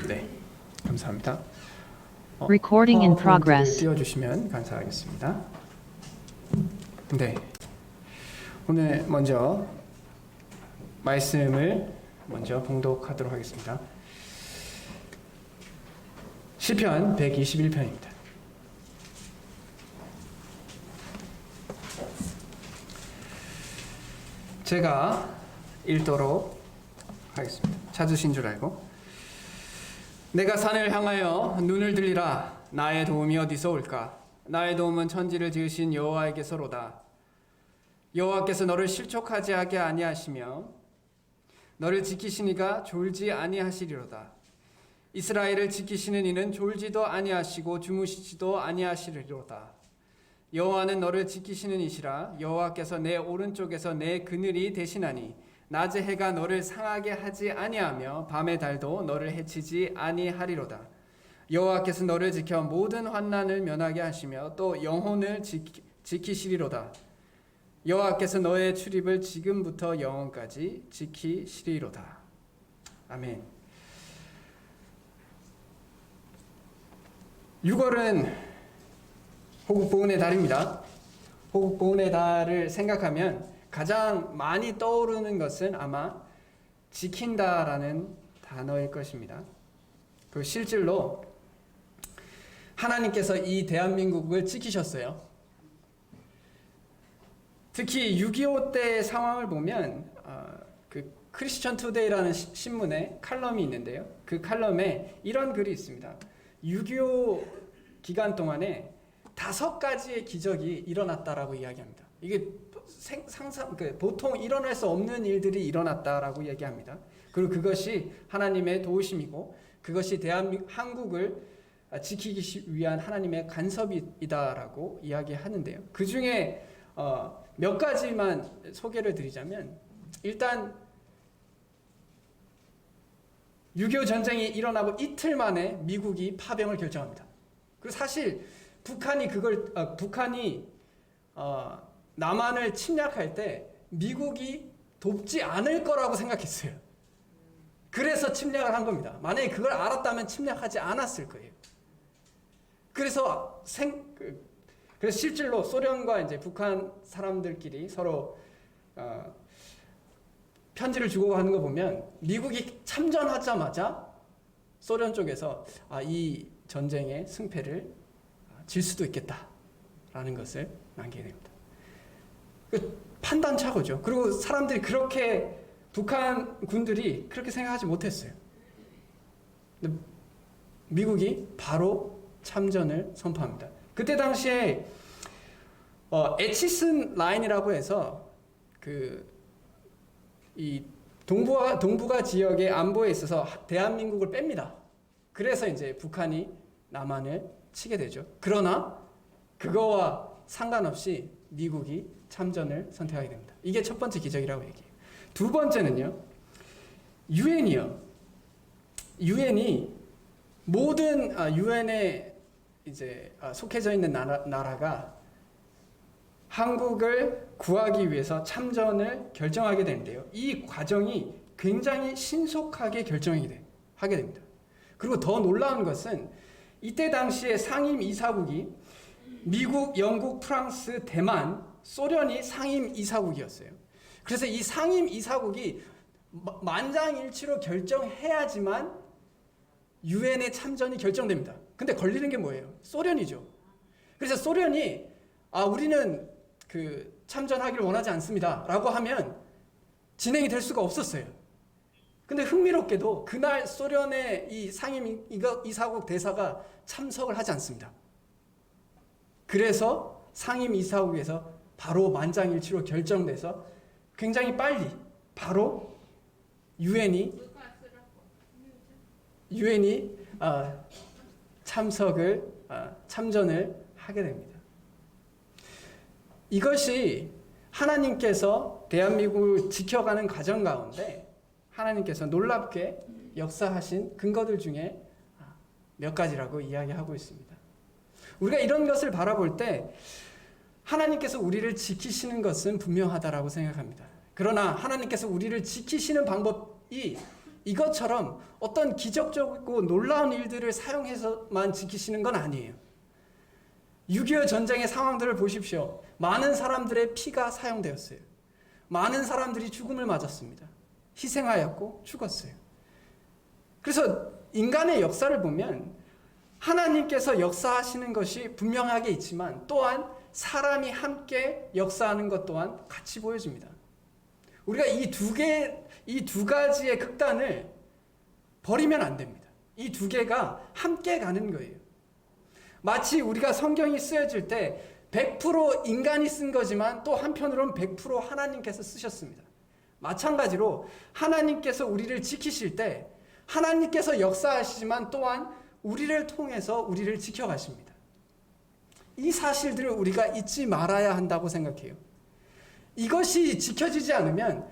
네, 감사합니다. Recording in 파워포인트를 progress. 띄워주시면 감사하겠습니다. 네, 오늘 먼저 말씀을 먼저 봉독하도록 하겠습니다. 시편 121편입니다. 제가 읽도록 하겠습니다. 찾으신 줄 알고. 내가 산을 향하여 눈을 들리라. 나의 도움이 어디서 올까? 나의 도움은 천지를 지으신 여호와에게서로다. 여호와께서 너를 실족하지 하게 아니하시며 너를 지키시니가 졸지 아니하시리로다. 이스라엘을 지키시는 이는 졸지도 아니하시고 주무시지도 아니하시리로다. 여호와는 너를 지키시는 이시라. 여호와께서 내 오른쪽에서 내 그늘이 되시나니 낮의 해가 너를 상하게 하지 아니하며 밤의 달도 너를 해치지 아니하리로다. 여호와께서 너를 지켜 모든 환난을 면하게 하시며 또 영혼을 지키시리로다. 여호와께서 너의 출입을 지금부터 영원까지 지키시리로다. 아멘. 6월은 호국보훈의 달입니다. 호국보훈의 달을 생각하면 가장 많이 떠오르는 것은 아마 지킨다라는 단어일 것입니다. 그 실질로 하나님께서 이 대한민국을 지키셨어요. 특히 6.25 때 상황을 보면 그 크리스천 투데이라는 신문에 칼럼이 있는데요. 그 칼럼에 이런 글이 있습니다. 6.25 기간 동안에 5가지의 기적이 일어났다라고 이야기합니다. 이게 보통 일어날 수 없는 일들이 일어났다라고 얘기합니다. 그리고 그것이 하나님의 도우심이고 그것이 한국을 지키기 위한 하나님의 간섭이다라고 이야기하는데요. 그 중에 몇 가지만 소개를 드리자면, 일단 6.25 전쟁이 일어나고 이틀 만에 미국이 파병을 결정합니다. 그리고 사실 북한이 남한을 침략할 때 미국이 돕지 않을 거라고 생각했어요. 그래서 침략을 한 겁니다. 만약에 그걸 알았다면 침략하지 않았을 거예요. 그래서 실질로 소련과 이제 북한 사람들끼리 서로 편지를 주고받는 거 보면 미국이 참전하자마자 소련 쪽에서 이 전쟁의 승패를 질 수도 있겠다라는 것을 남기게 됩니다. 판단착오죠. 그리고 사람들이 그렇게, 북한 군들이 그렇게 생각하지 못했어요. 근데 미국이 바로 참전을 선포합니다. 그때 당시에 에치슨 라인이라고 해서 이 동북아 지역의 안보에 있어서 대한민국을 뺍니다. 그래서 이제 북한이 남한을 치게 되죠. 그러나 그거와 상관없이 미국이 참전을 선택하게 됩니다. 이게 첫 번째 기적이라고 얘기해요. 두 번째는요, 유엔이 모든 유엔에 이제 속해져 있는 나라가 한국을 구하기 위해서 참전을 결정하게 되는데요. 이 과정이 굉장히 신속하게 하게 됩니다. 그리고 더 놀라운 것은 이때 당시에 상임 이사국이 미국, 영국, 프랑스, 대만, 소련이 상임 이사국이었어요. 그래서 이 상임 이사국이 만장일치로 결정해야지만 유엔의 참전이 결정됩니다. 근데 걸리는 게 뭐예요? 소련이죠. 그래서 소련이 우리는 참전하기를 원하지 않습니다 라고 하면 진행이 될 수가 없었어요. 근데 흥미롭게도 그날 소련의 이 상임 이사국 대사가 참석을 하지 않습니다. 그래서 상임 이사국에서 바로 만장일치로 결정돼서 굉장히 빨리 바로 유엔이 참전을 하게 됩니다. 이것이 하나님께서 대한민국을 지켜가는 과정 가운데 하나님께서 놀랍게 역사하신 근거들 중에 몇 가지라고 이야기하고 있습니다. 우리가 이런 것을 바라볼 때 하나님께서 우리를 지키시는 것은 분명하다라고 생각합니다. 그러나 하나님께서 우리를 지키시는 방법이 이것처럼 어떤 기적적이고 놀라운 일들을 사용해서만 지키시는 건 아니에요. 6.25 전쟁의 상황들을 보십시오. 많은 사람들의 피가 사용되었어요. 많은 사람들이 죽음을 맞았습니다. 희생하였고 죽었어요. 그래서 인간의 역사를 보면 하나님께서 역사하시는 것이 분명하게 있지만 또한 사람이 함께 역사하는 것 또한 같이 보여집니다. 우리가 이 두 가지의 극단을 버리면 안 됩니다. 이 두 개가 함께 가는 거예요. 마치 우리가 성경이 쓰여질 때 100% 인간이 쓴 거지만 또 한편으로는 100% 하나님께서 쓰셨습니다. 마찬가지로 하나님께서 우리를 지키실 때 하나님께서 역사하시지만 또한 우리를 통해서 우리를 지켜가십니다. 이 사실들을 우리가 잊지 말아야 한다고 생각해요. 이것이 지켜지지 않으면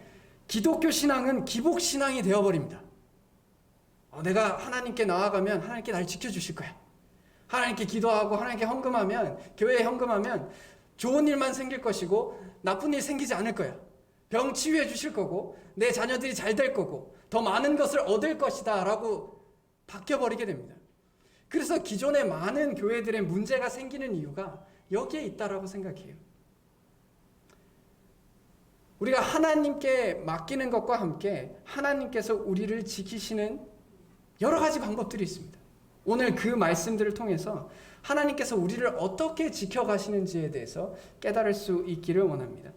기독교 신앙은 기복 신앙이 되어버립니다. 내가 하나님께 나아가면 하나님께 날 지켜주실 거야. 하나님께 기도하고 하나님께 헌금하면, 교회에 헌금하면 좋은 일만 생길 것이고 나쁜 일 생기지 않을 거야. 병 치유해 주실 거고 내 자녀들이 잘 될 거고 더 많은 것을 얻을 것이다 라고 바뀌어버리게 됩니다. 그래서 기존의 많은 교회들의 문제가 생기는 이유가 여기에 있다라고 생각해요. 우리가 하나님께 맡기는 것과 함께 하나님께서 우리를 지키시는 여러 가지 방법들이 있습니다. 오늘 그 말씀들을 통해서 하나님께서 우리를 어떻게 지켜가시는지에 대해서 깨달을 수 있기를 원합니다.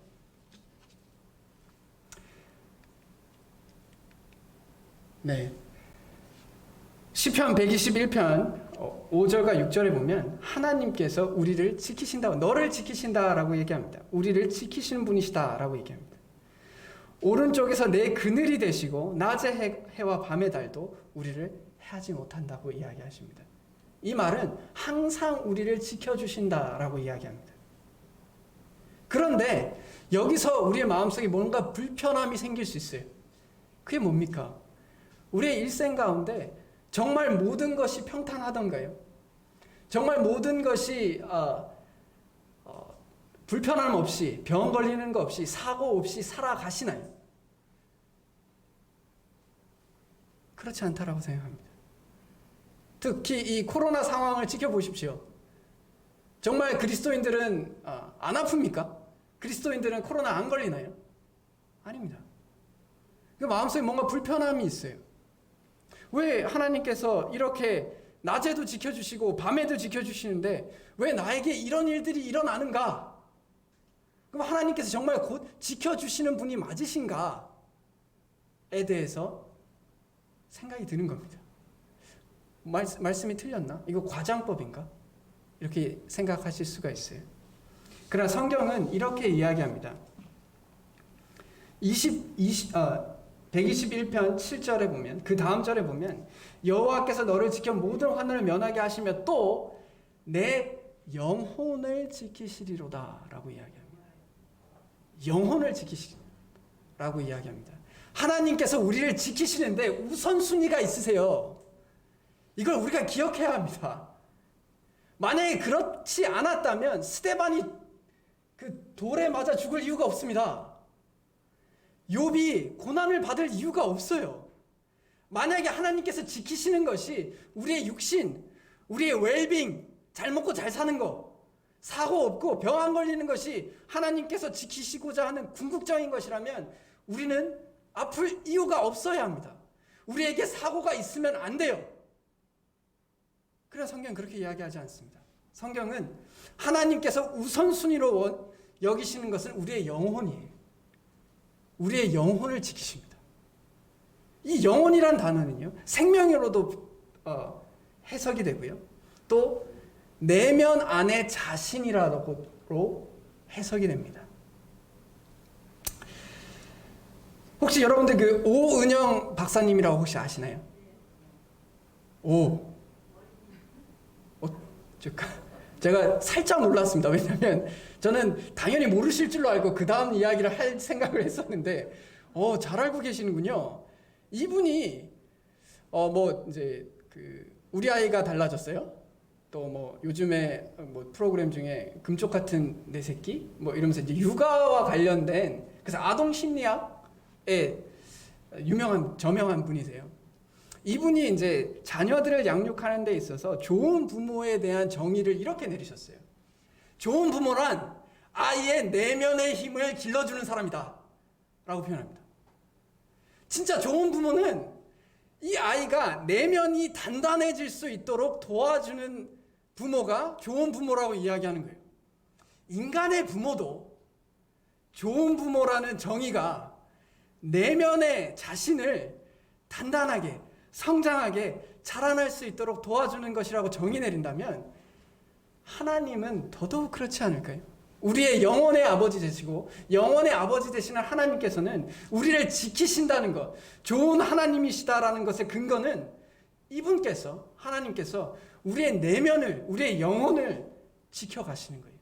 네. 시편 121편 5절과 6절에 보면 하나님께서 우리를 지키신다, 너를 지키신다라고 얘기합니다. 우리를 지키시는 분이시다라고 얘기합니다. 오른쪽에서 내 그늘이 되시고 낮의 해와 밤의 달도 우리를 해하지 못한다고 이야기하십니다. 이 말은 항상 우리를 지켜주신다라고 이야기합니다. 그런데 여기서 우리의 마음속에 뭔가 불편함이 생길 수 있어요. 그게 뭡니까? 우리의 일생 가운데 정말 모든 것이 평탄하던가요? 정말 모든 것이 불편함 없이, 병 걸리는 거 없이, 사고 없이 살아가시나요? 그렇지 않다라고 생각합니다. 특히 이 코로나 상황을 지켜보십시오. 정말 그리스도인들은 안 아픕니까? 그리스도인들은 코로나 안 걸리나요? 아닙니다. 그 마음속에 뭔가 불편함이 있어요. 왜 하나님께서 이렇게 낮에도 지켜주시고 밤에도 지켜주시는데 왜 나에게 이런 일들이 일어나는가? 그럼 하나님께서 정말 곧 지켜주시는 분이 맞으신가에 대해서 생각이 드는 겁니다. 말씀이 틀렸나? 이거 과장법인가? 이렇게 생각하실 수가 있어요. 그러나 성경은 이렇게 이야기합니다. 121편 7절에 보면, 그 다음 절에 보면 여호와께서 너를 지켜 모든 환난을 면하게 하시며 또 내 영혼을 지키시리로다 라고 이야기합니다. 영혼을 지키시라고 이야기합니다. 하나님께서 우리를 지키시는데 우선순위가 있으세요. 이걸 우리가 기억해야 합니다. 만약에 그렇지 않았다면 스데반이 그 돌에 맞아 죽을 이유가 없습니다. 욥이 고난을 받을 이유가 없어요. 만약에 하나님께서 지키시는 것이 우리의 육신, 우리의 웰빙, 잘 먹고 잘 사는 거, 사고 없고 병 안 걸리는 것이 하나님께서 지키시고자 하는 궁극적인 것이라면 우리는 아플 이유가 없어야 합니다. 우리에게 사고가 있으면 안 돼요. 그래서 성경은 그렇게 이야기하지 않습니다. 성경은 하나님께서 우선순위로 여기시는 것은 우리의 영혼이에요. 우리의 영혼을 지키십니다. 이 영혼이란 단어는요, 생명으로도 해석이 되고요. 또 내면 안의 자신이라고 해석이 됩니다. 혹시 여러분들 그 오은영 박사님이라고 혹시 아시나요? 제가 살짝 놀랐습니다. 왜냐하면 저는 당연히 모르실 줄로 알고 그 다음 이야기를 할 생각을 했었는데, 잘 알고 계시는군요. 이분이 이제 우리 아이가 달라졌어요. 또 요즘에 프로그램 중에 금쪽 같은 내 새끼 이러면서 이제 육아와 관련된, 그래서 아동 심리학에 저명한 분이세요. 이분이 이제 자녀들을 양육하는 데 있어서 좋은 부모에 대한 정의를 이렇게 내리셨어요. 좋은 부모란 아이의 내면의 힘을 길러주는 사람이다 라고 표현합니다. 진짜 좋은 부모는 이 아이가 내면이 단단해질 수 있도록 도와주는 부모가 좋은 부모라고 이야기하는 거예요. 인간의 부모도 좋은 부모라는 정의가 내면의 자신을 단단하게 성장하게 자라날 수 있도록 도와주는 것이라고 정의 내린다면 하나님은 더더욱 그렇지 않을까요? 우리의 영혼의 아버지 되시고 영혼의 아버지 되시는 하나님께서는 우리를 지키신다는 것, 좋은 하나님이시다라는 것의 근거는 이분께서, 하나님께서 우리의 내면을, 우리의 영혼을 지켜가시는 거예요.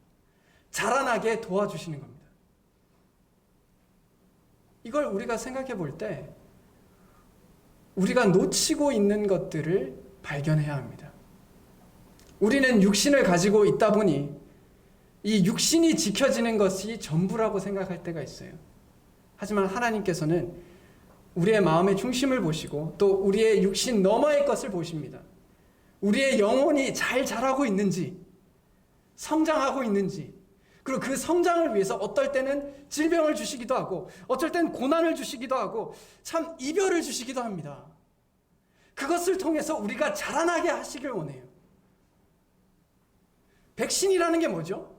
자라나게 도와주시는 겁니다. 이걸 우리가 생각해 볼 때 우리가 놓치고 있는 것들을 발견해야 합니다. 우리는 육신을 가지고 있다 보니 이 육신이 지켜지는 것이 전부라고 생각할 때가 있어요. 하지만 하나님께서는 우리의 마음의 중심을 보시고 또 우리의 육신 너머의 것을 보십니다. 우리의 영혼이 잘 자라고 있는지, 성장하고 있는지, 그리고 그 성장을 위해서 어떨 때는 질병을 주시기도 하고 어쩔 때는 고난을 주시기도 하고 참 이별을 주시기도 합니다. 그것을 통해서 우리가 자라나게 하시길 원해요. 백신이라는 게 뭐죠?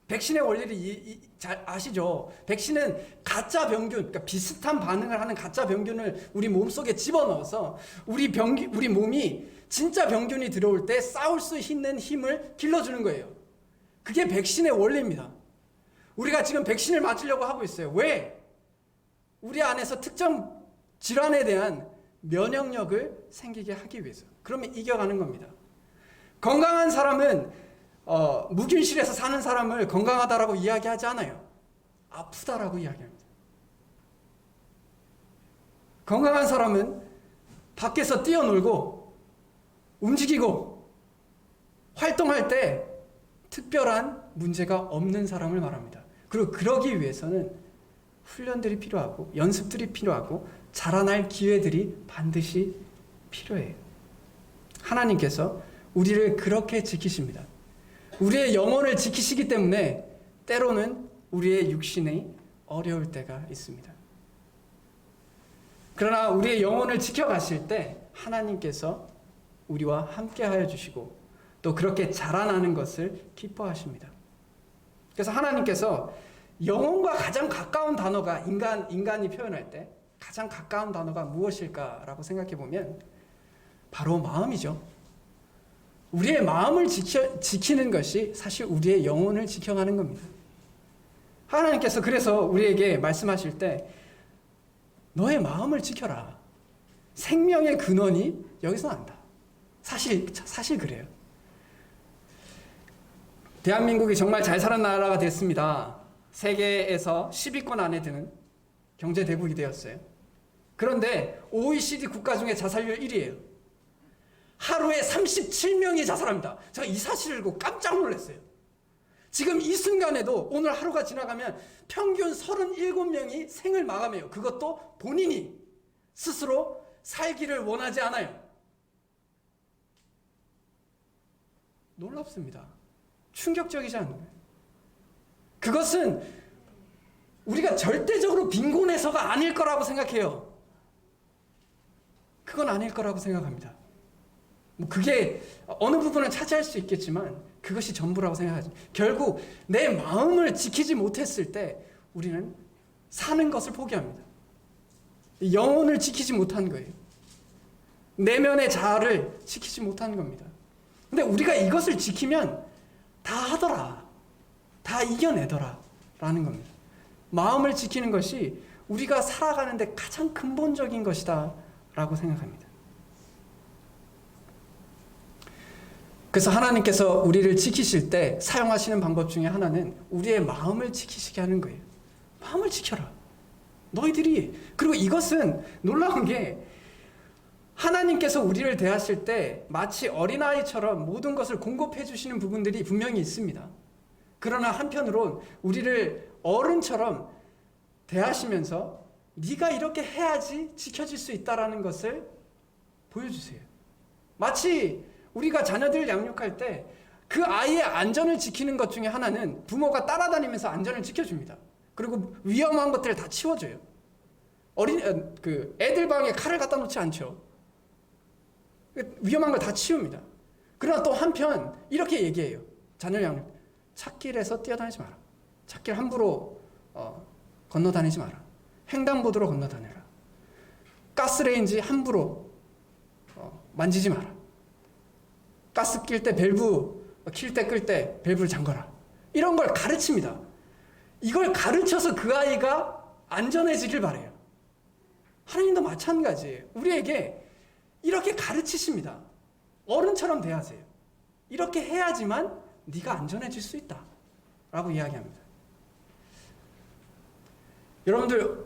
백신의 원리를 잘 아시죠? 백신은 가짜 병균, 그러니까 비슷한 반응을 하는 가짜 병균을 우리 몸속에 집어넣어서 우리 몸이 진짜 병균이 들어올 때 싸울 수 있는 힘을 길러주는 거예요. 그게 백신의 원리입니다. 우리가 지금 백신을 맞으려고 하고 있어요. 왜? 우리 안에서 특정 질환에 대한 면역력을 생기게 하기 위해서. 그러면 이겨가는 겁니다. 건강한 사람은 무균실에서 사는 사람을 건강하다라고 이야기하지 않아요. 아프다라고 이야기합니다. 건강한 사람은 밖에서 뛰어놀고 움직이고 활동할 때 특별한 문제가 없는 사람을 말합니다. 그리고 그러기 위해서는 훈련들이 필요하고 연습들이 필요하고 자라날 기회들이 반드시 필요해요. 하나님께서 우리를 그렇게 지키십니다. 우리의 영혼을 지키시기 때문에 때로는 우리의 육신이 어려울 때가 있습니다. 그러나 우리의 영혼을 지켜가실 때 하나님께서 우리와 함께하여 주시고 또 그렇게 자라나는 것을 기뻐하십니다. 그래서 하나님께서 영혼과 가장 가까운 단어가 인간이 표현할 때 가장 가까운 단어가 무엇일까라고 생각해 보면 바로 마음이죠. 우리의 마음을 지키는 것이 사실 우리의 영혼을 지켜가는 겁니다. 하나님께서 그래서 우리에게 말씀하실 때 너의 마음을 지켜라. 생명의 근원이 여기서 난다. 사실 그래요. 대한민국이 정말 잘 사는 나라가 됐습니다. 세계에서 10위권 안에 드는 경제 대국이 되었어요. 그런데 OECD 국가 중에 자살률 1위예요. 하루에 37명이 자살합니다. 제가 이 사실을 알고 깜짝 놀랐어요. 지금 이 순간에도 오늘 하루가 지나가면 평균 37명이 생을 마감해요. 그것도 본인이 스스로 살기를 원하지 않아요. 놀랍습니다. 충격적이지 않나요? 그것은 우리가 절대적으로 빈곤해서가 아닐 거라고 생각해요. 그건 아닐 거라고 생각합니다. 그게 어느 부분은 차지할 수 있겠지만 그것이 전부라고 생각하지. 결국 내 마음을 지키지 못했을 때 우리는 사는 것을 포기합니다. 영혼을 지키지 못한 거예요. 내면의 자아를 지키지 못한 겁니다. 근데 우리가 이것을 지키면 다 하더라. 다 이겨내더라. 라는 겁니다. 마음을 지키는 것이 우리가 살아가는데 가장 근본적인 것이다. 라고 생각합니다. 그래서 하나님께서 우리를 지키실 때 사용하시는 방법 중에 하나는 우리의 마음을 지키시게 하는 거예요. 마음을 지켜라. 너희들이. 그리고 이것은 놀라운 게 하나님께서 우리를 대하실 때 마치 어린아이처럼 모든 것을 공급해 주시는 부분들이 분명히 있습니다. 그러나 한편으론 우리를 어른처럼 대하시면서 네가 이렇게 해야지 지켜질 수 있다라는 것을 보여주세요. 마치 우리가 자녀들을 양육할 때 그 아이의 안전을 지키는 것 중에 하나는 부모가 따라다니면서 안전을 지켜줍니다. 그리고 위험한 것들을 다 치워줘요. 애들 방에 칼을 갖다 놓지 않죠. 위험한 걸 다 치웁니다. 그러나 또 한편 이렇게 얘기해요. 자녀 양육. 찻길에서 뛰어다니지 마라. 찻길 함부로 건너다니지 마라. 횡단보도로 건너다녀라. 가스레인지 함부로 만지지 마라. 가스 낄 때 밸브 킬 때 끌 때 밸브를 잠궈라. 이런 걸 가르칩니다. 이걸 가르쳐서 그 아이가 안전해지길 바래요. 하나님도 마찬가지예요. 우리에게 이렇게 가르치십니다. 어른처럼 대하세요. 이렇게 해야지만 네가 안전해질 수 있다 라고 이야기합니다. 여러분들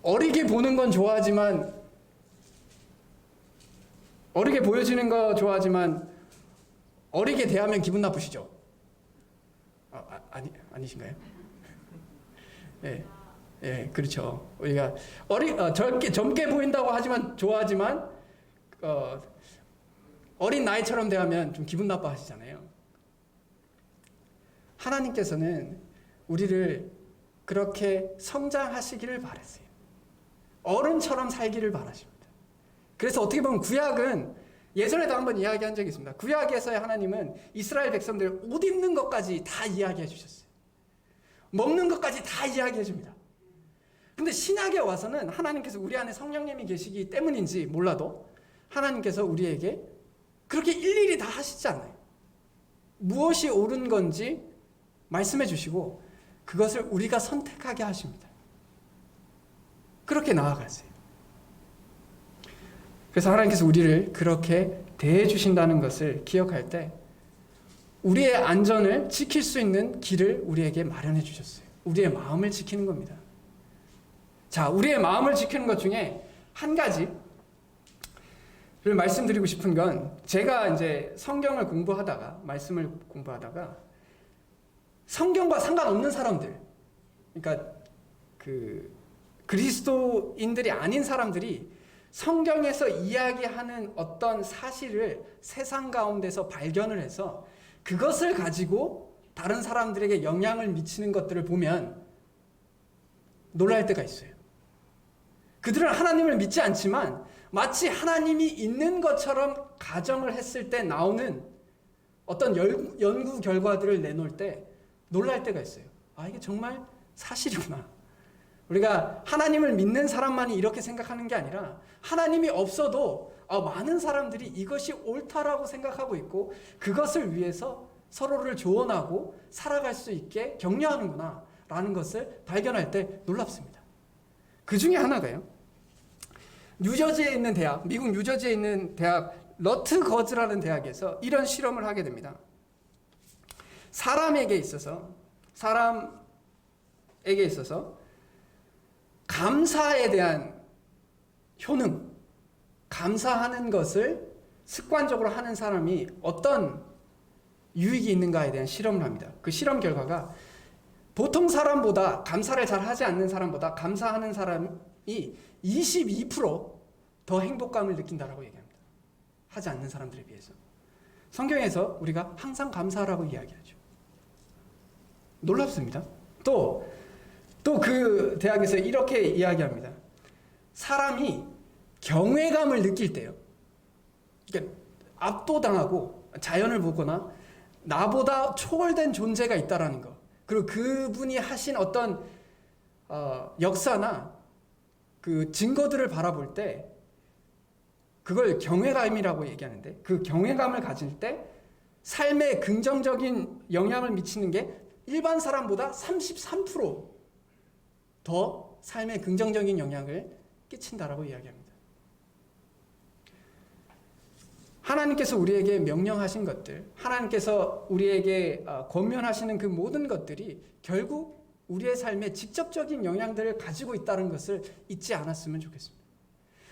어리게 보는 건 좋아하지만, 어리게 보여지는 거 좋아하지만 어리게 대하면 기분 나쁘시죠? 아니신가요? 네, 네, 그렇죠. 우리가 젊게 보인다고 하지만 좋아하지만 어린 나이처럼 대하면 좀 기분 나빠하시잖아요. 하나님께서는 우리를 그렇게 성장하시기를 바랐어요. 어른처럼 살기를 바라십니다. 그래서 어떻게 보면 구약은, 예전에도 한번 이야기한 적이 있습니다. 구약에서의 하나님은 이스라엘 백성들 옷 입는 것까지 다 이야기해 주셨어요. 먹는 것까지 다 이야기해 줍니다. 근데 신약에 와서는 하나님께서 우리 안에 성령님이 계시기 때문인지 몰라도 하나님께서 우리에게 그렇게 일일이 다 하시지 않아요. 무엇이 옳은 건지 말씀해 주시고 그것을 우리가 선택하게 하십니다. 그렇게 나아가세요. 그래서 하나님께서 우리를 그렇게 대해 주신다는 것을 기억할 때 우리의 안전을 지킬 수 있는 길을 우리에게 마련해 주셨어요. 우리의 마음을 지키는 겁니다. 자, 우리의 마음을 지키는 것 중에 한 가지를 말씀드리고 싶은 건, 제가 이제 성경을 공부하다가, 말씀을 공부하다가 성경과 상관없는 사람들, 그러니까 그리스도인들이 아닌 사람들이 성경에서 이야기하는 어떤 사실을 세상 가운데서 발견을 해서 그것을 가지고 다른 사람들에게 영향을 미치는 것들을 보면 놀랄 때가 있어요. 그들은 하나님을 믿지 않지만 마치 하나님이 있는 것처럼 가정을 했을 때 나오는 어떤 연구 결과들을 내놓을 때 놀랄 때가 있어요. 아, 이게 정말 사실이구나. 우리가 하나님을 믿는 사람만이 이렇게 생각하는 게 아니라 하나님이 없어도 많은 사람들이 이것이 옳다라고 생각하고 있고 그것을 위해서 서로를 조언하고 살아갈 수 있게 격려하는구나 라는 것을 발견할 때 놀랍습니다. 그 중에 하나가요, 뉴저지에 있는 대학, 미국 뉴저지에 있는 대학 러트거즈라는 대학에서 이런 실험을 하게 됩니다. 사람에게 있어서 감사에 대한 효능, 감사하는 것을 습관적으로 하는 사람이 어떤 유익이 있는가에 대한 실험을 합니다. 그 실험 결과가 보통 사람보다, 감사를 잘 하지 않는 사람보다 감사하는 사람이 22%더 행복감을 느낀다라고 얘기합니다. 하지 않는 사람들에 비해서. 성경에서 우리가 항상 감사하라고 이야기하죠. 놀랍습니다. 또 그 대학에서 이렇게 이야기합니다. 사람이 경외감을 느낄 때요, 그러니까 압도당하고 자연을 보거나 나보다 초월된 존재가 있다라는 것, 그리고 그분이 하신 어떤 역사나 그 증거들을 바라볼 때 그걸 경외감이라고 얘기하는데, 그 경외감을 가질 때 삶에 긍정적인 영향을 미치는 게 일반 사람보다 33% 더 삶에 긍정적인 영향을 끼친다라고 이야기합니다. 하나님께서 우리에게 명령하신 것들, 하나님께서 우리에게 권면하시는 그 모든 것들이 결국 우리의 삶에 직접적인 영향들을 가지고 있다는 것을 잊지 않았으면 좋겠습니다.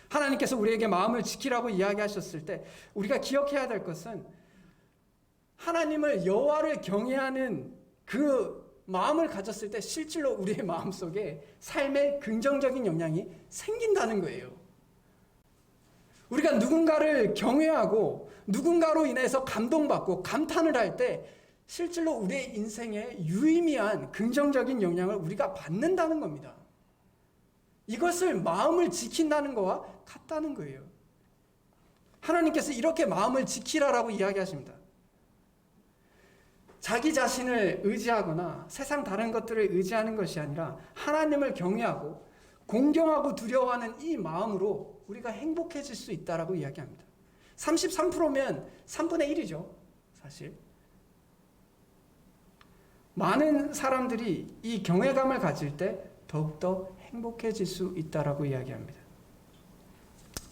하나님께서 우리에게 마음을 지키라고 이야기하셨을 때 우리가 기억해야 될 것은 하나님을, 여호와를 경외하는 그 마음을 가졌을 때 실질로 우리의 마음속에 삶의 긍정적인 영향이 생긴다는 거예요. 우리가 누군가를 경외하고 누군가로 인해서 감동받고 감탄을 할 때 실질로 우리의 인생에 유의미한 긍정적인 영향을 우리가 받는다는 겁니다. 이것을 마음을 지킨다는 것과 같다는 거예요. 하나님께서 이렇게 마음을 지키라라고 이야기하십니다. 자기 자신을 의지하거나 세상 다른 것들을 의지하는 것이 아니라 하나님을 경외하고 공경하고 두려워하는 이 마음으로 우리가 행복해질 수 있다라고 이야기합니다. 33%면 3분의 1이죠. 사실. 많은 사람들이 이 경외감을 가질 때 더욱더 행복해질 수 있다라고 이야기합니다.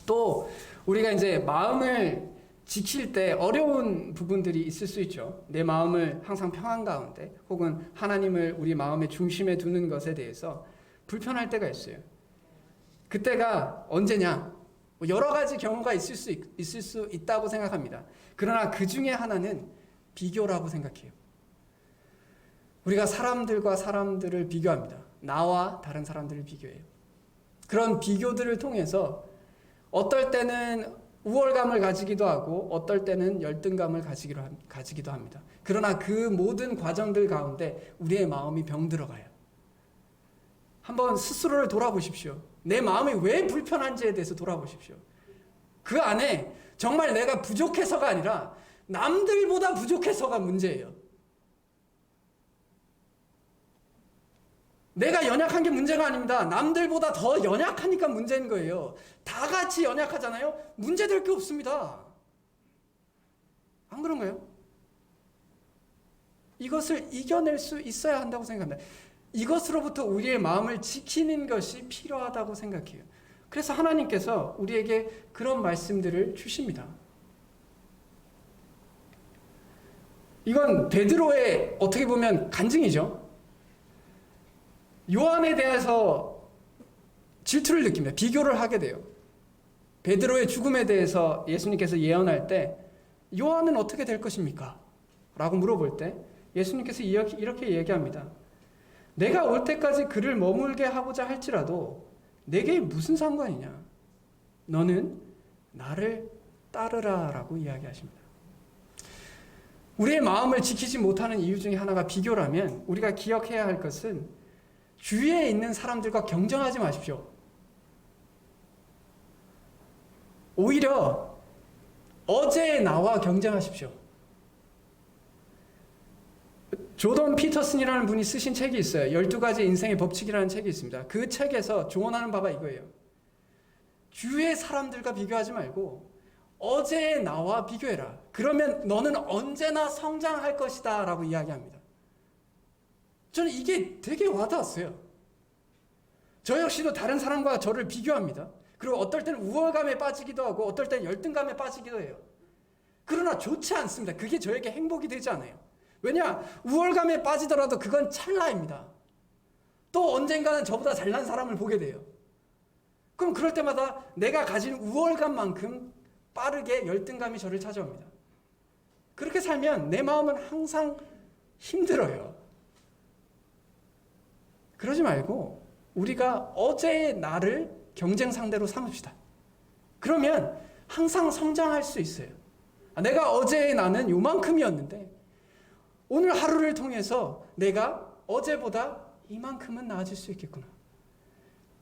또 우리가 이제 마음을 지킬 때 어려운 부분들이 있을 수 있죠. 내 마음을 항상 평안 가운데 혹은 하나님을 우리 마음의 중심에 두는 것에 대해서 불편할 때가 있어요. 그때가 언제냐? 여러 가지 경우가 있을 수 있다고 생각합니다. 그러나 그 중에 하나는 비교라고 생각해요. 우리가 사람들과 사람들을 비교합니다. 나와 다른 사람들을 비교해요. 그런 비교들을 통해서 어떨 때는 우월감을 가지기도 하고 어떨 때는 열등감을 가지기도 합니다. 그러나 그 모든 과정들 가운데 우리의 마음이 병들어가요. 한번 스스로를 돌아보십시오. 내 마음이 왜 불편한지에 대해서 돌아보십시오. 그 안에 정말 내가 부족해서가 아니라 남들보다 부족해서가 문제예요. 내가 연약한 게 문제가 아닙니다. 남들보다 더 연약하니까 문제인 거예요. 다 같이 연약하잖아요. 문제될 게 없습니다. 안 그런가요? 이것을 이겨낼 수 있어야 한다고 생각합니다. 이것으로부터 우리의 마음을 지키는 것이 필요하다고 생각해요. 그래서 하나님께서 우리에게 그런 말씀들을 주십니다. 이건 베드로의 어떻게 보면 간증이죠. 요한에 대해서 질투를 느낍니다. 비교를 하게 돼요. 베드로의 죽음에 대해서 예수님께서 예언할 때 요한은 어떻게 될 것입니까? 라고 물어볼 때 예수님께서 이렇게 얘기합니다. 내가 올 때까지 그를 머물게 하고자 할지라도 내게 무슨 상관이냐? 너는 나를 따르라 라고 이야기하십니다. 우리의 마음을 지키지 못하는 이유 중에 하나가 비교라면 우리가 기억해야 할 것은 주위에 있는 사람들과 경쟁하지 마십시오. 오히려 어제의 나와 경쟁하십시오. 조던 피터슨이라는 분이 쓰신 책이 있어요. 12가지 인생의 법칙이라는 책이 있습니다. 그 책에서 조언하는 바가 이거예요. 주위의 사람들과 비교하지 말고 어제의 나와 비교해라. 그러면 너는 언제나 성장할 것이다 라고 이야기합니다. 저는 이게 되게 와닿았어요. 저 역시도 다른 사람과 저를 비교합니다. 그리고 어떨 때는 우월감에 빠지기도 하고 어떨 때는 열등감에 빠지기도 해요. 그러나 좋지 않습니다. 그게 저에게 행복이 되지 않아요. 왜냐? 우월감에 빠지더라도 그건 찰나입니다. 또 언젠가는 저보다 잘난 사람을 보게 돼요. 그럼 그럴 때마다 내가 가진 우월감만큼 빠르게 열등감이 저를 찾아옵니다. 그렇게 살면 내 마음은 항상 힘들어요. 그러지 말고 우리가 어제의 나를 경쟁 상대로 삼읍시다. 그러면 항상 성장할 수 있어요. 내가 어제의 나는 요만큼이었는데 오늘 하루를 통해서 내가 어제보다 이만큼은 나아질 수 있겠구나.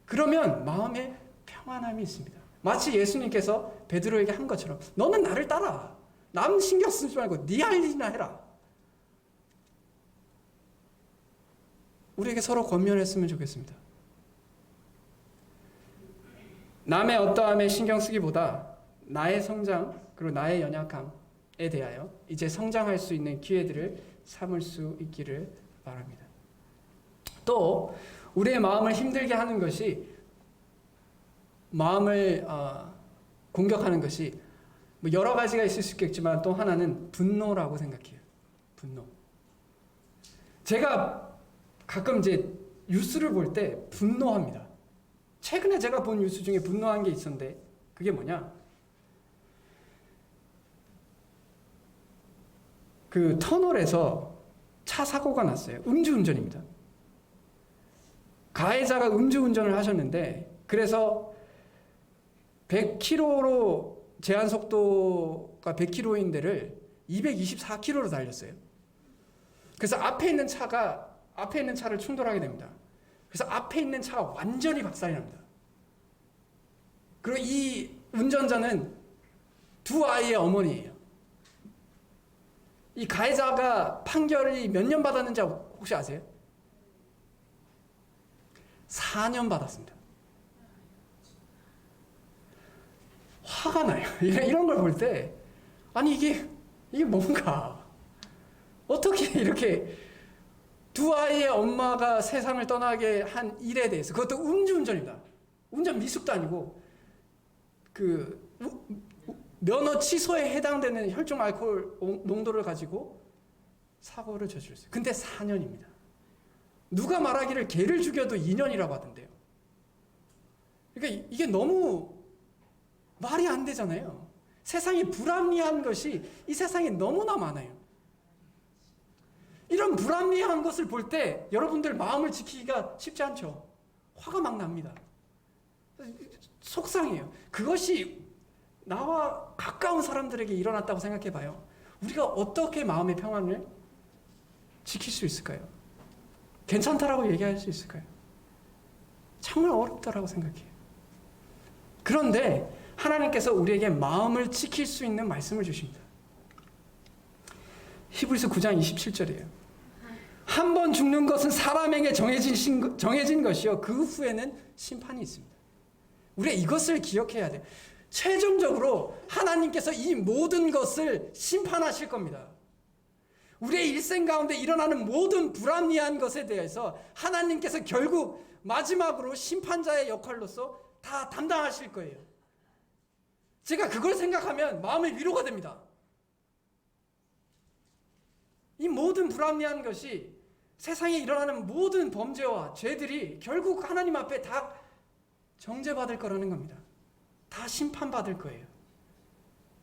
그러면 마음에 평안함이 있습니다. 마치 예수님께서 베드로에게 한 것처럼 너는 나를 따라. 남 신경 쓰지 말고 네 할 일이나 해라. 우리에게 서로 권면했으면 좋겠습니다. 남의 어떠함에 신경 쓰기보다 나의 성장 그리고 나의 연약함에 대하여 이제 성장할 수 있는 기회들을 삼을 수 있기를 바랍니다. 또 우리의 마음을 힘들게 하는 것이 마음을 공격하는 것이 뭐 여러 가지가 있을 수 있겠지만 또 하나는 분노라고 생각해요. 분노. 제가 가끔 이제 뉴스를 볼 때 분노합니다. 최근에 제가 본 뉴스 중에 분노한 게 있었는데 그게 뭐냐? 그 터널에서 차 사고가 났어요. 음주운전입니다. 가해자가 음주운전을 하셨는데 그래서 100km로 제한 속도가 100km인 데를 224km로 달렸어요. 그래서 앞에 있는 차를 충돌하게 됩니다. 그래서 앞에 있는 차가 완전히 박살이 납니다. 그리고 이 운전자는 두 아이의 어머니예요. 이 가해자가 판결이 몇 년 받았는지 혹시 아세요? 4년 받았습니다. 화가 나요. 이런 걸 볼 때, 아니, 이게 뭔가, 어떻게 이렇게 두 아이의 엄마가 세상을 떠나게 한 일에 대해서, 그것도 음주운전입니다. 운전 미숙도 아니고, 면허 취소에 해당되는 혈중 알코올 농도를 가지고 사고를 저질렀어요. 근데 4년입니다. 누가 말하기를 개를 죽여도 2년이라고 하던데요. 그러니까 이게 너무 말이 안 되잖아요. 세상에 불합리한 것이 이 세상에 너무나 많아요. 이런 불합리한 것을 볼 때 여러분들 마음을 지키기가 쉽지 않죠. 화가 막 납니다. 속상해요. 그것이 나와 가까운 사람들에게 일어났다고 생각해 봐요. 우리가 어떻게 마음의 평안을 지킬 수 있을까요? 괜찮다라고 얘기할 수 있을까요? 정말 어렵다라고 생각해요. 그런데 하나님께서 우리에게 마음을 지킬 수 있는 말씀을 주십니다. 히브리서 9장 27절이에요. 한 번 죽는 것은 사람에게 정해진 것이요 그 후에는 심판이 있습니다. 우리가 이것을 기억해야 돼요. 최종적으로 하나님께서 이 모든 것을 심판하실 겁니다. 우리의 일생 가운데 일어나는 모든 불합리한 것에 대해서 하나님께서 결국 마지막으로 심판자의 역할로서 다 담당하실 거예요. 제가 그걸 생각하면 마음의 위로가 됩니다. 이 모든 불합리한 것이 세상에 일어나는 모든 범죄와 죄들이 결국 하나님 앞에 다 정죄받을 거라는 겁니다. 다 심판받을 거예요.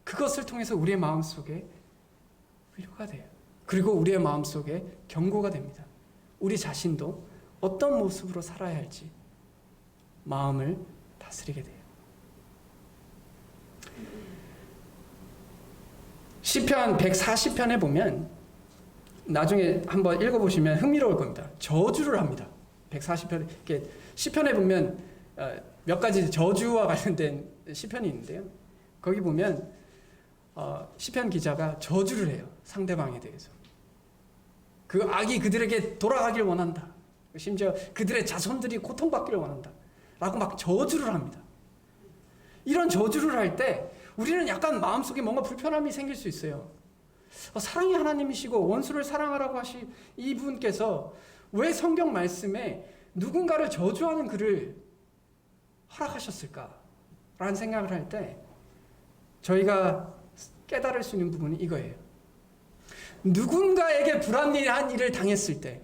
그것을 통해서 우리의 마음속에 위로가 돼요. 그리고 우리의 마음속에 경고가 됩니다. 우리 자신도 어떤 모습으로 살아야 할지 마음을 다스리게 돼요. 시편 140편에 보면 나중에 한번 읽어보시면 흥미로울 겁니다. 저주를 합니다. 140편 이렇게 시편에 보면 몇 가지 저주와 관련된 시편이 있는데요. 거기 보면 시편 기자가 저주를 해요. 상대방에 대해서. 그 악이 그들에게 돌아가길 원한다. 심지어 그들의 자손들이 고통받기를 원한다. 라고 막 저주를 합니다. 이런 저주를 할 때 우리는 약간 마음속에 뭔가 불편함이 생길 수 있어요. 사랑의 하나님이시고 원수를 사랑하라고 하신 이분께서 왜 성경 말씀에 누군가를 저주하는 글을 허락하셨을까? 라는 생각을 할 때 저희가 깨달을 수 있는 부분이 이거예요. 누군가에게 불합리한 일을 당했을 때,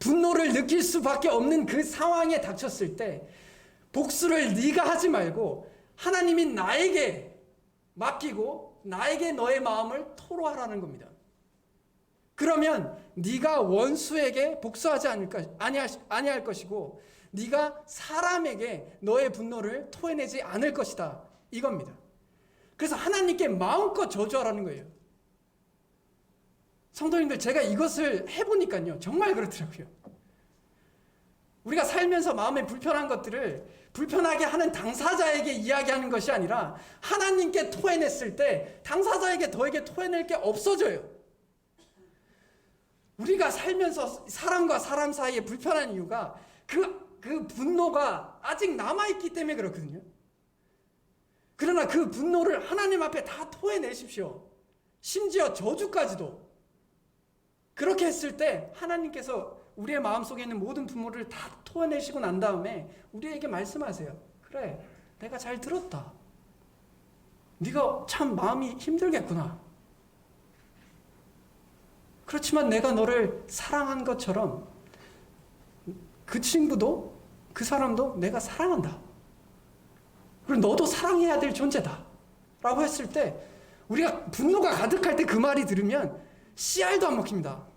분노를 느낄 수밖에 없는 그 상황에 닥쳤을 때 복수를 네가 하지 말고 하나님이 나에게 맡기고 나에게 너의 마음을 토로하라는 겁니다. 그러면 네가 원수에게 복수하지 아니할 것이고 네가 사람에게 너의 분노를 토해내지 않을 것이다. 이겁니다. 그래서 하나님께 마음껏 저주하라는 거예요. 성도님들, 제가 이것을 해보니까요, 정말 그렇더라고요. 우리가 살면서 마음에 불편한 것들을 불편하게 하는 당사자에게 이야기하는 것이 아니라 하나님께 토해냈을 때 당사자에게 너에게 토해낼 게 없어져요. 우리가 살면서 사람과 사람 사이에 불편한 이유가 그 분노가 아직 남아있기 때문에 그렇거든요. 그러나 그 분노를 하나님 앞에 다 토해내십시오. 심지어 저주까지도. 그렇게 했을 때 하나님께서 우리의 마음속에 있는 모든 분노를 다 토해내시고 난 다음에 우리에게 말씀하세요. 그래, 내가 잘 들었다. 네가 참 마음이 힘들겠구나. 그렇지만 내가 너를 사랑한 것처럼 그 친구도 그 사람도 내가 사랑한다. 그리고 너도 사랑해야 될 존재다. 라고 했을 때 우리가 분노가 가득할 때 그 말이 들으면 씨알도 안 먹힙니다.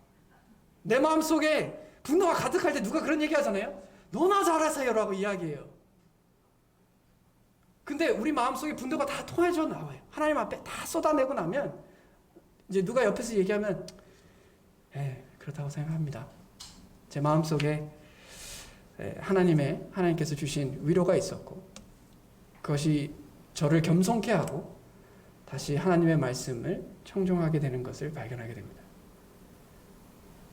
내 마음속에 분노가 가득할 때 누가 그런 얘기 하잖아요. 너나 잘하세요 라고 이야기해요. 근데 우리 마음속에 분노가 다 토해져 나와요. 하나님 앞에 다 쏟아내고 나면 이제 누가 옆에서 얘기하면 그렇다고 생각합니다. 제 마음속에 하나님께서 주신 위로가 있었고 그것이 저를 겸손케 하고 다시 하나님의 말씀을 청종하게 되는 것을 발견하게 됩니다.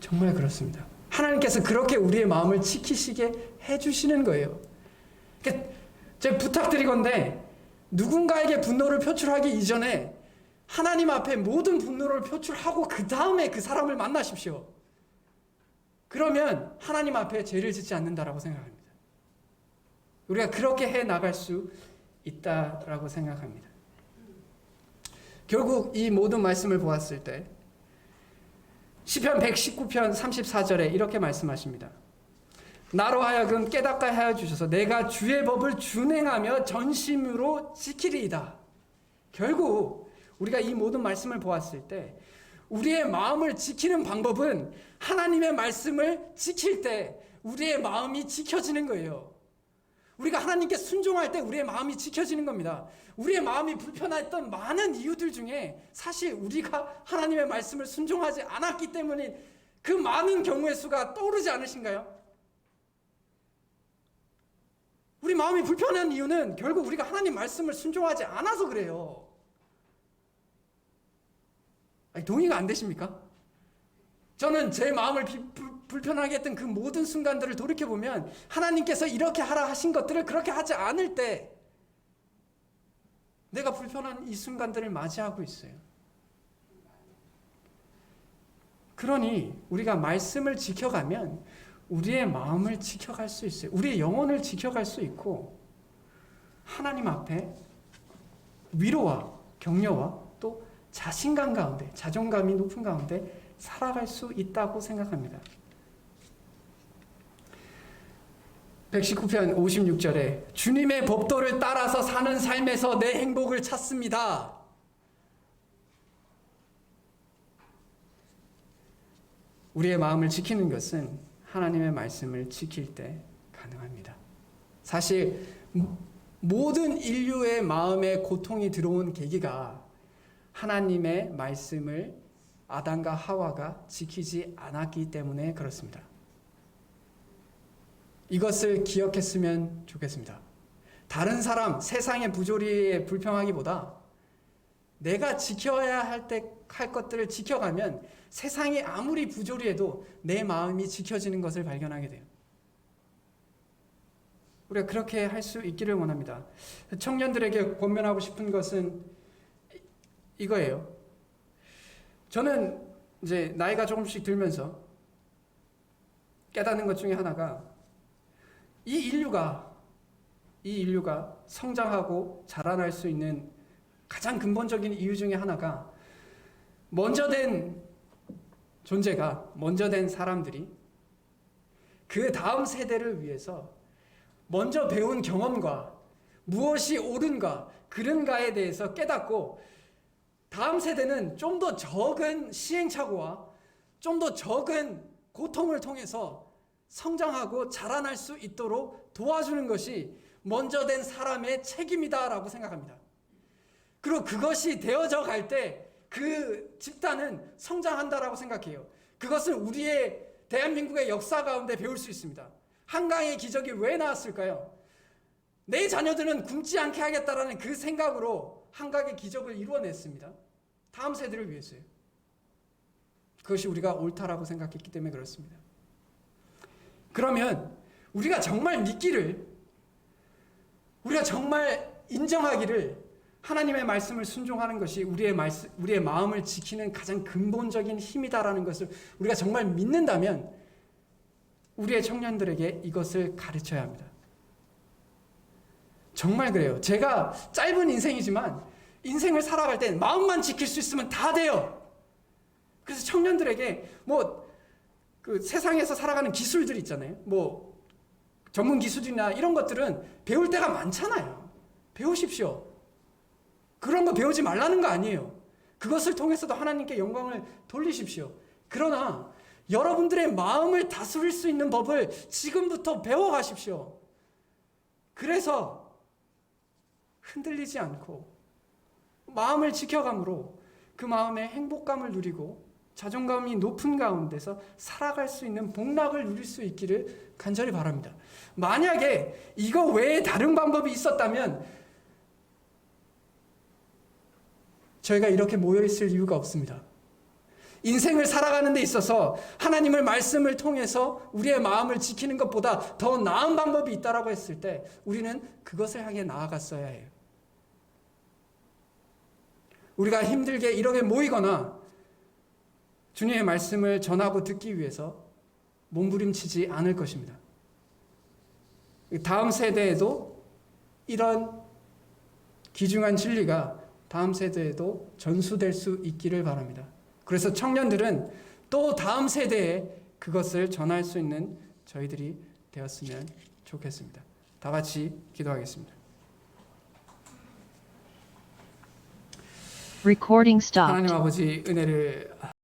정말 그렇습니다. 하나님께서 그렇게 우리의 마음을 지키시게 해주시는 거예요. 그러니까 제가 부탁드리건대 누군가에게 분노를 표출하기 이전에 하나님 앞에 모든 분노를 표출하고 그 다음에 그 사람을 만나십시오. 그러면 하나님 앞에 죄를 짓지 않는다라고 생각합니다. 우리가 그렇게 해 나갈 수 있다라고 생각합니다. 결국 이 모든 말씀을 보았을 때 시편 119편 34절에 이렇게 말씀하십니다. 나로 하여금 깨닫게 하여 주셔서 내가 주의 법을 준행하며 전심으로 지키리이다. 결국 우리가 이 모든 말씀을 보았을 때 우리의 마음을 지키는 방법은 하나님의 말씀을 지킬 때 우리의 마음이 지켜지는 거예요. 우리가 하나님께 순종할 때 우리의 마음이 지켜지는 겁니다. 우리의 마음이 불편했던 많은 이유들 중에 사실 우리가 하나님의 말씀을 순종하지 않았기 때문인 그 많은 경우의 수가 떠오르지 않으신가요? 우리 마음이 불편한 이유는 결국 우리가 하나님 말씀을 순종하지 않아서 그래요. 아니, 동의가 안 되십니까? 저는 제 마음을 불편하게 했던 그 모든 순간들을 돌이켜보면 하나님께서 이렇게 하라 하신 것들을 그렇게 하지 않을 때 내가 불편한 이 순간들을 맞이하고 있어요. 그러니 우리가 말씀을 지켜가면 우리의 마음을 지켜갈 수 있어요. 우리의 영혼을 지켜갈 수 있고 하나님 앞에 위로와 격려와 또 자신감 가운데, 자존감이 높은 가운데 살아갈 수 있다고 생각합니다. 119편 56절에 주님의 법도를 따라서 사는 삶에서 내 행복을 찾습니다. 우리의 마음을 지키는 것은 하나님의 말씀을 지킬 때 가능합니다. 사실 모든 인류의 마음에 고통이 들어온 계기가 하나님의 말씀을 아담과 하와가 지키지 않았기 때문에 그렇습니다. 이것을 기억했으면 좋겠습니다. 다른 사람, 세상의 부조리에 불평하기보다 내가 지켜야 할 것들을 지켜가면 세상이 아무리 부조리해도 내 마음이 지켜지는 것을 발견하게 돼요. 우리가 그렇게 할 수 있기를 원합니다. 청년들에게 권면하고 싶은 것은 이거예요. 저는 이제 나이가 조금씩 들면서 깨닫는 것 중에 하나가 이 인류가 성장하고 자라날 수 있는 가장 근본적인 이유 중에 하나가 먼저 된 존재가, 먼저 된 사람들이 그 다음 세대를 위해서 먼저 배운 경험과 무엇이 옳은가, 그른가에 대해서 깨닫고 다음 세대는 좀 더 적은 시행착오와 좀 더 적은 고통을 통해서 성장하고 자라날 수 있도록 도와주는 것이 먼저 된 사람의 책임이다라고 생각합니다. 그리고 그것이 되어져 갈 때 그 집단은 성장한다라고 생각해요. 그것은 우리의 대한민국의 역사 가운데 배울 수 있습니다. 한강의 기적이 왜 나왔을까요? 내 자녀들은 굶지 않게 하겠다라는 그 생각으로 한강의 기적을 이루어냈습니다. 다음 세대를 위해서요. 그것이 우리가 옳다라고 생각했기 때문에 그렇습니다. 그러면 우리가 정말 믿기를, 우리가 정말 인정하기를 하나님의 말씀을 순종하는 것이 우리의 마음을 지키는 가장 근본적인 힘이다라는 것을 우리가 정말 믿는다면 우리의 청년들에게 이것을 가르쳐야 합니다. 정말 그래요. 제가 짧은 인생이지만 인생을 살아갈 땐 마음만 지킬 수 있으면 다 돼요. 그래서 청년들에게 그 세상에서 살아가는 기술들이 있잖아요. 전문 기술이나 이런 것들은 배울 때가 많잖아요. 배우십시오. 그런 거 배우지 말라는 거 아니에요. 그것을 통해서도 하나님께 영광을 돌리십시오. 그러나 여러분들의 마음을 다스릴 수 있는 법을 지금부터 배워가십시오. 그래서 흔들리지 않고 마음을 지켜감으로 그 마음의 행복감을 누리고 자존감이 높은 가운데서 살아갈 수 있는 복락을 누릴 수 있기를 간절히 바랍니다. 만약에 이거 외에 다른 방법이 있었다면 저희가 이렇게 모여있을 이유가 없습니다. 인생을 살아가는 데 있어서 하나님의 말씀을 통해서 우리의 마음을 지키는 것보다 더 나은 방법이 있다고 했을 때 우리는 그것을 향해 나아갔어야 해요. 우리가 힘들게 이렇게 모이거나 주님의 말씀을 전하고 듣기 위해서 몸부림치지 않을 것입니다. 다음 세대에도 이런 귀중한 진리가 다음 세대에도 전수될 수 있기를 바랍니다. 그래서 청년들은 또 다음 세대에 그것을 전할 수 있는 저희들이 되었으면 좋겠습니다. 다 같이 기도하겠습니다. Recording stopped. 하나님 아버지 은혜를